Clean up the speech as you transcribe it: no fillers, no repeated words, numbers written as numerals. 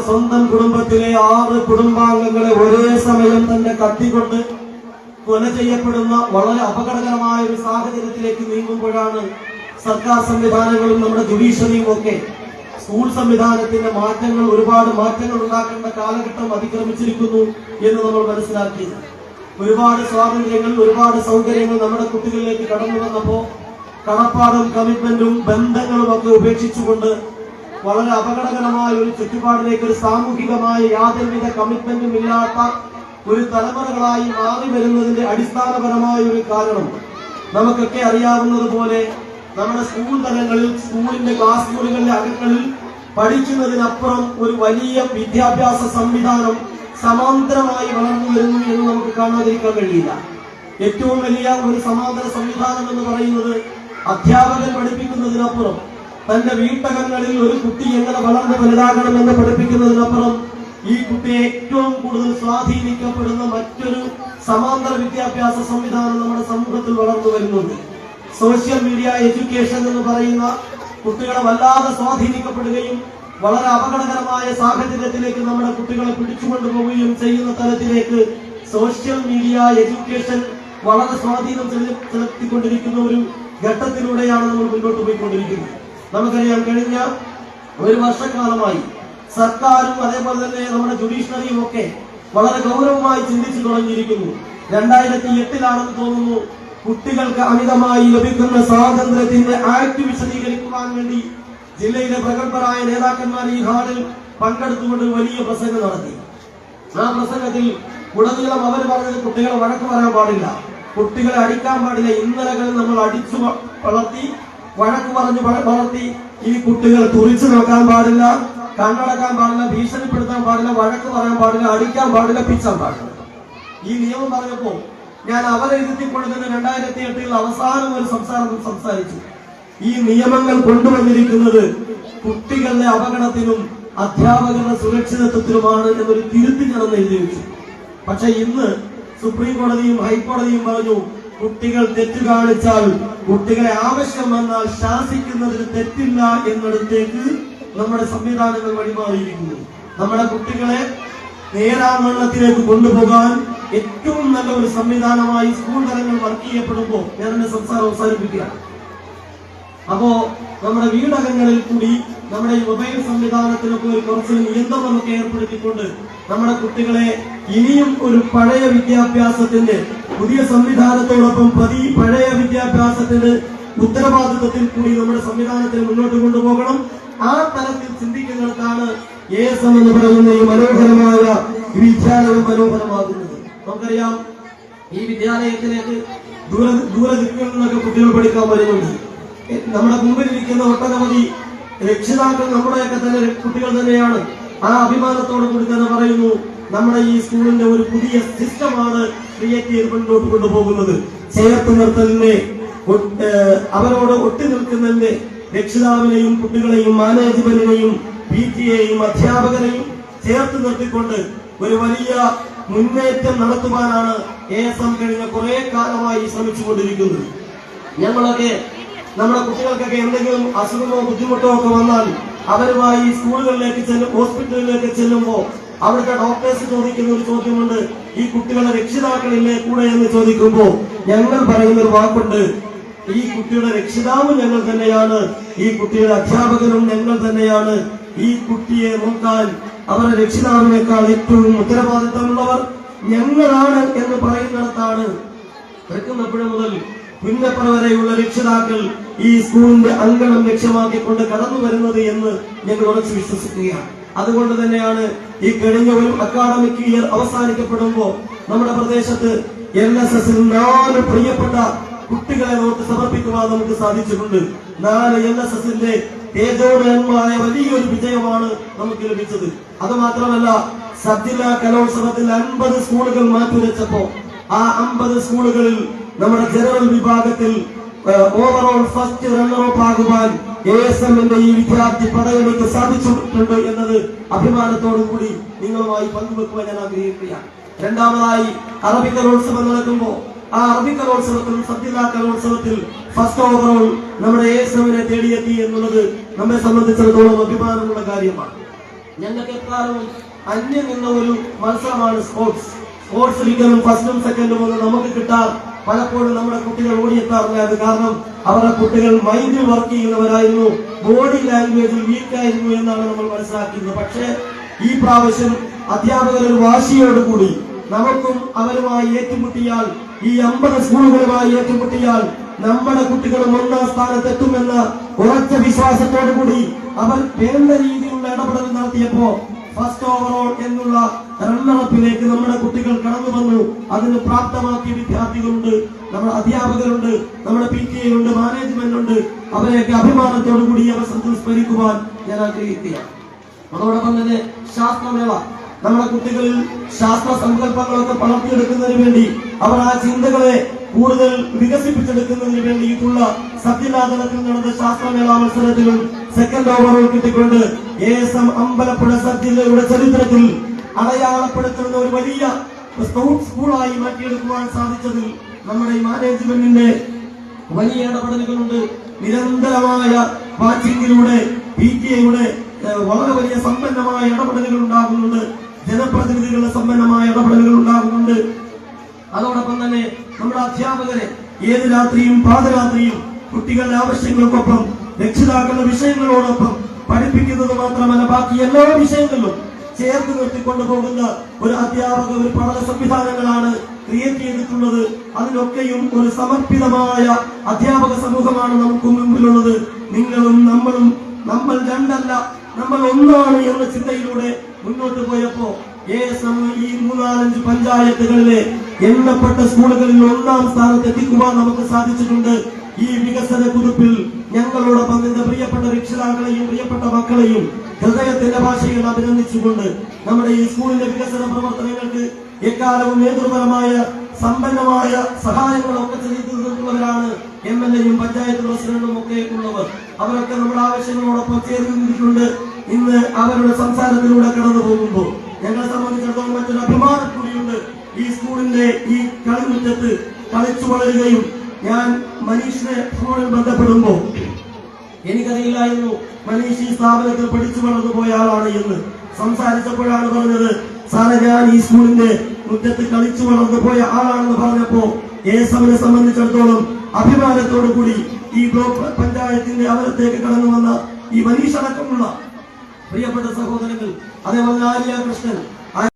സ്വന്തം കുടുംബത്തിലെ 6 കുടുംബാംഗങ്ങളെ ഒരേ സമയം തന്നെ കത്തിക്കൊണ്ട് കൊല ചെയ്യപ്പെടുന്ന വളരെ അപകടകരമായ ഒരു സാഹചര്യത്തിലേക്ക് നീങ്ങുമ്പോഴാണ് സർക്കാർ സംവിധാനങ്ങളും നമ്മുടെ ജുഡീഷ്യറിയും ഒക്കെ സ്കൂൾ സംവിധാനത്തിന്റെ ഒരുപാട് മാറ്റങ്ങൾ ഉണ്ടാക്കേണ്ട കാലഘട്ടം അതിക്രമിച്ചിരിക്കുന്നു എന്ന് നമ്മൾ മനസ്സിലാക്കിയത്. ഒരുപാട് സ്വാതന്ത്ര്യങ്ങൾ, ഒരുപാട് സൗകര്യങ്ങൾ നമ്മുടെ കുട്ടികളിലേക്ക് കടന്നു വന്നപ്പോ കടപ്പാടും കമ്മിറ്റ്മെന്റും ബന്ധങ്ങളും ഒക്കെ ഉപേക്ഷിച്ചുകൊണ്ട് വളരെ അപകടകരമായ ഒരു ചുറ്റുപാടിലേക്ക്, ഒരു സാമൂഹികമായ യാതൊരുവിധ കമ്മിറ്റ്മെന്റും ഇല്ലാത്ത ഒരു തലമുറകളായി മാറി വരുന്നതിന്റെ അടിസ്ഥാനപരമായ ഒരു കാരണം നമുക്കൊക്കെ അറിയാവുന്നതുപോലെ നമ്മുടെ സ്കൂൾ തലങ്ങളിൽ, സ്കൂളിന്റെ ക്ലാസ് മുറികളിലെ അകങ്ങളിൽ പഠിക്കുന്നതിനപ്പുറം ഒരു വലിയ വിദ്യാഭ്യാസ സംവിധാനം സമാന്തരമായി വളർന്നു വരുന്നു എന്ന് നമുക്ക് കാണാതിരിക്കാൻ കഴിയില്ല. ഏറ്റവും വലിയ ഒരു സമാന്തര സംവിധാനം എന്ന് പറയുന്നത് അധ്യാപകൻ പഠിപ്പിക്കുന്നതിനപ്പുറം തന്റെ വീട്ടകങ്ങളിൽ ഒരു കുട്ടി എങ്ങനെ വളർന്ന് വലുതാകണമെന്ന് പഠിപ്പിക്കുന്നതിനപ്പുറം ഈ കുട്ടിയെ ഏറ്റവും കൂടുതൽ സ്വാധീനിക്കപ്പെടുന്ന മറ്റൊരു സമാന്തര വിദ്യാഭ്യാസ സംവിധാനം നമ്മുടെ സമൂഹത്തിൽ വളർന്നു വരുന്നുണ്ട്. സോഷ്യൽ മീഡിയ എഡ്യൂക്കേഷൻ എന്ന് പറയുന്ന കുട്ടികളെ വല്ലാതെ സ്വാധീനിക്കപ്പെടുകയും വളരെ അപകടകരമായ സാഹചര്യത്തിലേക്ക് നമ്മുടെ കുട്ടികളെ പിടിച്ചുകൊണ്ടുപോവുകയും ചെയ്യുന്ന തലത്തിലേക്ക് സോഷ്യൽ മീഡിയ എഡ്യൂക്കേഷൻ വളരെ സ്വാധീനം ചെലുത്തിക്കൊണ്ടിരിക്കുന്ന ഒരു ഘട്ടത്തിലൂടെയാണ് നമ്മൾ മുന്നോട്ട് പോയിക്കൊണ്ടിരിക്കുന്നത്. നമുക്കറിയാം, കഴിഞ്ഞ ഒരു വർഷക്കാലമായി സർക്കാരും അതേപോലെ തന്നെ നമ്മുടെ ജുഡീഷ്യറിയും ഒക്കെ വളരെ ഗൗരവമായി ചിന്തിച്ചു തുടങ്ങിയിരിക്കുന്നു. 2008 തോന്നുന്നു കുട്ടികൾക്ക് അമിതമായി ലഭിക്കുന്ന സ്വാതന്ത്ര്യത്തിന്റെ ആക്ട് വിശദീകരിക്കുവാൻ വേണ്ടി ജില്ലയിലെ പ്രഗത്ഭരായ നേതാക്കന്മാർ ഈ ഹാളിൽ പങ്കെടുത്തുകൊണ്ട് വലിയ പ്രസംഗം നടത്തി. ആ പ്രസംഗത്തിൽ ഉടനീളം അവർ പറഞ്ഞത് കുട്ടികളെ വഴക്ക് പറയാൻ പാടില്ല, കുട്ടികളെ അടിക്കാൻ പാടില്ല. ഇന്നലകളിൽ നമ്മൾ അടിച്ചു വളർത്തി, വഴക്ക് പറഞ്ഞു വളർത്തി. ഈ കുട്ടികളെ തുറിച്ചു നോക്കാൻ പാടില്ല, കണ്ണടക്കാൻ പാടില്ല, ഭീഷണിപ്പെടുത്താൻ പാടില്ല, വഴക്ക് പറയാൻ പാടില്ല, അടിക്കാൻ പാടില്ല, പിച്ചാൻ പാടില്ല. ഈ നിയമം പറഞ്ഞപ്പോ ഞാൻ അവരെ ഇരുത്തിക്കൊണ്ട് തന്നെ 2008 അവസാനം ഒരു സംസാരിച്ചു. ഈ നിയമങ്ങൾ കൊണ്ടുവന്നിരിക്കുന്നത് കുട്ടികളുടെ അപകടത്തിനും അധ്യാപകരുടെ സുരക്ഷിതത്വത്തിനുമാണ് എന്നൊരു തിരുത്തി ഞാൻ എഴുതി വെച്ചു. പക്ഷെ ഇന്ന് സുപ്രീം കോടതിയും ഹൈക്കോടതിയും പറഞ്ഞു, കുട്ടികൾ തെറ്റു കാണിച്ചാൽ, കുട്ടികളെ ആവശ്യം വന്നാൽ ശാസിക്കുന്നതിന് തെറ്റില്ല എന്നിടത്തേക്ക് നമ്മുടെ സംവിധാനങ്ങൾ വഴിമാറിയിരിക്കുന്നു. നമ്മുടെ കുട്ടികളെ നേരാവണ്ണത്തിലേക്ക് കൊണ്ടുപോകാൻ ഏറ്റവും നല്ല ഒരു സംവിധാനമായി സ്കൂൾ തലങ്ങൾ വർക്ക് ചെയ്യപ്പെടുമ്പോൾ ഞാൻ എന്റെ സംസാരം അവസാനിപ്പിക്കുകയാണ്. അപ്പോ നമ്മുടെ വീടകങ്ങളിൽ കൂടി നമ്മുടെ ഈ മൊബൈൽ സംവിധാനത്തിനൊക്കെ ഒരു കുറച്ച് നിയന്ത്രണമൊക്കെ ഏർപ്പെടുത്തിക്കൊണ്ട് നമ്മുടെ കുട്ടികളെ ഇനിയും ഒരു പഴയ വിദ്യാഭ്യാസത്തിന്റെ പുതിയ സംവിധാനത്തോടൊപ്പം പഴയ വിദ്യാഭ്യാസത്തിന്റെ ഉത്തരവാദിത്വത്തിൽ കൂടി നമ്മുടെ സംവിധാനത്തെ മുന്നോട്ട് കൊണ്ടുപോകണം. ആ തലത്തിൽ ചിന്തിക്കുന്നിടത്താണ് ASM എന്ന് പറയുന്ന ഈ മനോഹരമായ വിദ്യാലയം മനോഹരമാകുന്നത്. നമുക്കറിയാം, ഈ വിദ്യാലയത്തിലേക്ക് ദൂരദിക്കുകളിൽ നിന്നൊക്കെ കുട്ടികൾ പഠിക്കാൻ വരുന്നുണ്ട്. നമ്മുടെ മുമ്പിലിരിക്കുന്ന ഒട്ടനവധി രക്ഷിതാക്കൾ നമ്മുടെയൊക്കെ തന്നെ കുട്ടികൾ തന്നെയാണ്. ആ അഭിമാനത്തോടു കൂടി തന്നെ പറയുന്നു, നമ്മുടെ ഈ സ്കൂളിന്റെ ഒരു പുതിയ സിസ്റ്റമാണ് ക്രിയേറ്റ് ചെയ്ത് മുന്നോട്ട് കൊണ്ടുപോകുന്നത്. ചേർത്ത് നിർത്തലിനെ, അവരോട് ഒട്ടി നിൽക്കുന്നതിന്റെ രക്ഷിതാവിനെയും കുട്ടികളെയും മാനേജ്മെന്റിനെയും PTA-യെയും അധ്യാപകരെയും ചേർത്ത് നിർത്തിക്കൊണ്ട് ഒരു വലിയ മുന്നേറ്റം നടത്തുവാനാണ് ASM കഴിഞ്ഞ കുറെ കാലമായി ശ്രമിച്ചുകൊണ്ടിരിക്കുന്നത്. ഞങ്ങളൊക്കെ നമ്മുടെ കുട്ടികൾക്കൊക്കെ എന്തെങ്കിലും അസുഖമോ ബുദ്ധിമുട്ടോ ഒക്കെ വന്നാൽ അവരുമായി സ്കൂളുകളിലേക്ക് ഹോസ്പിറ്റലിലേക്ക് ചെല്ലുമ്പോൾ അവിടുത്തെ ഡോക്ടേഴ്സ് ചോദിക്കുന്ന ഒരു ചോദ്യമുണ്ട്, ഈ കുട്ടികളുടെ രക്ഷിതാക്കളില്ലേ കൂടെ എന്ന് ചോദിക്കുമ്പോൾ ഞങ്ങൾ പറയുന്ന ഒരു വാക്കുണ്ട്, ഈ കുട്ടിയുടെ രക്ഷിതാവും ഞങ്ങൾ തന്നെയാണ്, ഈ കുട്ടിയുടെ അധ്യാപകനും ഞങ്ങൾ തന്നെയാണ്. ഈ കുട്ടിയെ നോക്കാൻ അവരുടെ രക്ഷിതാവിനേക്കാൾ ഏറ്റവും ഉത്തരവാദിത്തമുള്ളവർ ഞങ്ങളാണ് എന്ന് പറയുന്നിടത്താണ് വെക്കുന്നപ്പുഴ മുതൽ പുന്നപ്പുഴ വരെയുള്ള രക്ഷിതാക്കൾ ഈ സ്കൂളിന്റെ അങ്കണം ലക്ഷ്യമാക്കിക്കൊണ്ട് കടന്നു വരുന്നത് എന്ന് ഞങ്ങൾ ഉറച്ചു വിശ്വസിക്കുകയാണ്. അതുകൊണ്ട് തന്നെയാണ് ഈ കഴിഞ്ഞ ഒരു അക്കാഡമിക് ഇയർ അവസാനിക്കപ്പെടുമ്പോൾ നമ്മുടെ പ്രദേശത്ത് NSS-ൽ 4 പ്രിയപ്പെട്ട കുട്ടികളെ നമുക്ക് സമർപ്പിക്കുവാൻ നമുക്ക് സാധിച്ചിട്ടുണ്ട്. 4 NSS-ന്റെ തേജോമയമായ വലിയൊരു വിജയമാണ് നമുക്ക് ലഭിച്ചത്. അത് മാത്രമല്ല, സബ് ജില്ലാ കലോത്സവത്തിൽ 50 സ്കൂളുകൾ മാറ്റിവെച്ചപ്പോ ആ 50 സ്കൂളുകളിൽ നമ്മുടെ ജനറൽ വിഭാഗത്തിൽ ഓവറോൾ ഫസ്റ്റ് റണ്ണറപ്പ് ആകുവാൻ ASM-ന്റെ ഈ വിദ്യാർത്ഥി പടയണിക്ക് സാധിച്ചിട്ടുണ്ട് എന്നത് അഭിമാനത്തോടു കൂടി നിങ്ങളുമായി പങ്കുവെക്കുവാൻ ഞാൻ ആഗ്രഹിക്കുകയാണ്. രണ്ടാമതായി, അറബി കലോത്സവം നടക്കുമ്പോൾ ആ അറബി കലോത്സവത്തിൽ, സബ് ജില്ലാ കലോത്സവത്തിൽ ഫസ്റ്റ് ഓവറോൾ നമ്മുടെ ASM-നെ തേടിയെത്തി എന്നുള്ളത് നമ്മെ സംബന്ധിച്ചിടത്തോളം അഭിമാനമുള്ള കാര്യമാണ്. ഞങ്ങൾക്ക് എക്കാലവും അന്യം നിന്ന ഒരു മത്സരമാണ് സ്പോർട്സ് ലീഗിലും ഫസ്റ്റും സെക്കൻഡും ഒന്നും നമുക്ക് കിട്ടാൻ പലപ്പോഴും നമ്മുടെ കുട്ടികൾ ഓടിയെത്താറില്ല. അത് കാരണം അവരുടെ കുട്ടികൾ മൈൻഡിൽ വർക്ക് ചെയ്യുന്നവരായിരുന്നു, ബോഡി ലാംഗ്വേജിൽ വീക്കായിരുന്നു എന്നാണ് നമ്മൾ മനസ്സിലാക്കുന്നത്. പക്ഷേ ഈ പ്രാവശ്യം അധ്യാപകർ ഒരു വാശിയോടുകൂടി നമുക്കും അവരുമായി ഏറ്റുമുട്ടിയാൽ, ഈ 50 സ്കൂളുകളുമായി ഏറ്റുമുട്ടിയാൽ നമ്മുടെ കുട്ടികളും 1ാം സ്ഥാനത്തെത്തുമെന്ന ഉറച്ച വിശ്വാസത്തോടു കൂടി അവർ വേണ്ട രീതിയിലുള്ള ഇടപെടൽ നടത്തിയപ്പോ ഫസ്റ്റ് ഓവറോൾ എന്നുള്ള റണ്ണറപ്പിലേക്ക് നമ്മുടെ കുട്ടികൾ കടന്നു വന്നു. അതിന് പ്രാപ്തമാക്കിയ വിദ്യാർത്ഥികളുണ്ട്, നമ്മുടെ അധ്യാപകരുണ്ട്, നമ്മുടെ PTA ഉണ്ട്, മാനേജ്മെന്റ് ഉണ്ട്. അവരെയൊക്കെ അഭിമാനത്തോടു കൂടി അവസരത്തിൽ സ്മരിക്കുവാൻ ഞാൻ ആഗ്രഹിക്കുകയാണ്. അതോടൊപ്പം തന്നെ ശാസ്ത്രമേള, നമ്മുടെ കുട്ടികളിൽ ശാസ്ത്ര സങ്കല്പങ്ങളൊക്കെ വളർത്തിയെടുക്കുന്നതിന് വേണ്ടി, അവർ ആ ചിന്തകളെ കൂടുതൽ വികസിപ്പിച്ചെടുക്കുന്നതിന് വേണ്ടിയിട്ടുള്ള സത്യലാതനത്തിൽ നടന്ന ശാസ്ത്രമേള മത്സരത്തിലും സെക്കൻഡ് ഓവറോൾ കിട്ടിക്കൊണ്ട് ASM അമ്പലപ്പുഴ സത്യയുടെ ചരിത്രത്തിൽ അടയാളപ്പെടുത്തുന്ന ഒരു വലിയ സ്കൂളായി മാറ്റിയെടുക്കുവാൻ സാധിച്ചതിൽ നമ്മുടെ ഈ മാനേജ്മെന്റിന്റെ വലിയ ഇടപെടലുകളുണ്ട്. നിരന്തരമായ വാച്ചിങ്ങിലൂടെ PTA വളരെ വലിയ സമ്പന്നമായ ഇടപെടലുകൾ ഉണ്ടാകുന്നുണ്ട്. ജനപ്രതിനിധികളുടെ സമ്പന്നമായ ഇടപെടലുകൾ ഉണ്ടാകുന്നുണ്ട്. അതോടൊപ്പം തന്നെ നമ്മുടെ അധ്യാപകരെ ഏത് രാത്രിയും പാതിരാത്രിയും കുട്ടികളുടെ ആവശ്യങ്ങൾക്കൊപ്പം രക്ഷിതാക്കളുടെ വിഷയങ്ങളോടൊപ്പം പഠിപ്പിക്കുന്നത് മാത്രമല്ല, ബാക്കി എല്ലാ വിഷയങ്ങളിലും ചേർത്ത് നിർത്തിക്കൊണ്ടു പോകുന്ന ഒരു അധ്യാപക ഒരു പഠന സംവിധാനങ്ങളാണ് ക്രിയേറ്റ് ചെയ്തിട്ടുള്ളത്. അതിനൊക്കെയും ഒരു സമർപ്പിതമായ അധ്യാപക സമൂഹമാണ് നമുക്ക് മുമ്പിലുള്ളത്. നിങ്ങളും നമ്മളും നമ്മൾ രണ്ടല്ല, നമ്മൾ ഒന്നാണ് എന്ന ചിന്തയിലൂടെ മുന്നോട്ട് പോയപ്പോ ASM ഈ 3-4 പഞ്ചായത്തുകളിലെ എണ്ണപ്പെട്ട സ്കൂളുകളിൽ 1ാം സ്ഥാനത്ത് എത്തിക്കുവാൻ നമുക്ക് സാധിച്ചിട്ടുണ്ട്. ഈ വികസന കുതിപ്പിൽ ഞങ്ങളോടൊപ്പം നിന്റെ പ്രിയപ്പെട്ട രക്ഷിതാക്കളെയും പ്രിയപ്പെട്ട മക്കളെയും ഹൃദയത്തിന്റെ ഭാഷയിൽ അഭിനന്ദിച്ചുകൊണ്ട് നമ്മുടെ ഈ സ്കൂളിന്റെ വികസന പ്രവർത്തനങ്ങൾക്ക് എക്കാലവും നേതൃപരമായ സമ്പന്നമായ സഹായങ്ങളൊക്കെ ചെയ്തിട്ടുള്ളവരാണ് MLA-യും പഞ്ചായത്ത് പ്രസിഡന്റും ഒക്കെ ഉള്ളവർ. അവരൊക്കെ നമ്മുടെ ആവശ്യങ്ങളോടൊപ്പം ചേർന്ന് നിന്നിട്ടുണ്ട്. ഇന്ന് അവരുടെ സംസാരത്തിലൂടെ കടന്നു പോകുമ്പോൾ ഞങ്ങളെ സംബന്ധിച്ചിടത്തോളം മറ്റൊരു അഭിമാനം കൂടിയുണ്ട്. ഈ സ്കൂളിന്റെ ഈ കളിമുറ്റത്ത് കളിച്ചു വളരുകയും ഞാൻ മനീഷിനെ ഫോണിൽ ബന്ധപ്പെടുമ്പോ എനിക്കറിയില്ലായിരുന്നു മനീഷ് ഈ സ്ഥാപനത്തിൽ പഠിച്ചു വളർന്നു പോയ ആളാണ് എന്ന്. സംസാരിച്ചപ്പോഴാണ് പറഞ്ഞത്, സാറെ ഞാൻ ഈ സ്കൂളിന്റെ മുറ്റത്ത് കളിച്ചു വളർന്നു പോയ ആളാണെന്ന് പറഞ്ഞപ്പോ ASM-നെ സംബന്ധിച്ചിടത്തോളം അഭിമാനത്തോടു കൂടി ഈ ബ്ലോക്ക് പഞ്ചായത്തിന്റെ അവരത്തേക്ക് കടന്നു വന്ന ഈ മനീഷ് അടക്കമുള്ള പ്രിയപ്പെട്ട സഹോദരങ്ങൾ, അതേപോലെ ആര്യ കൃഷ്ണൻ,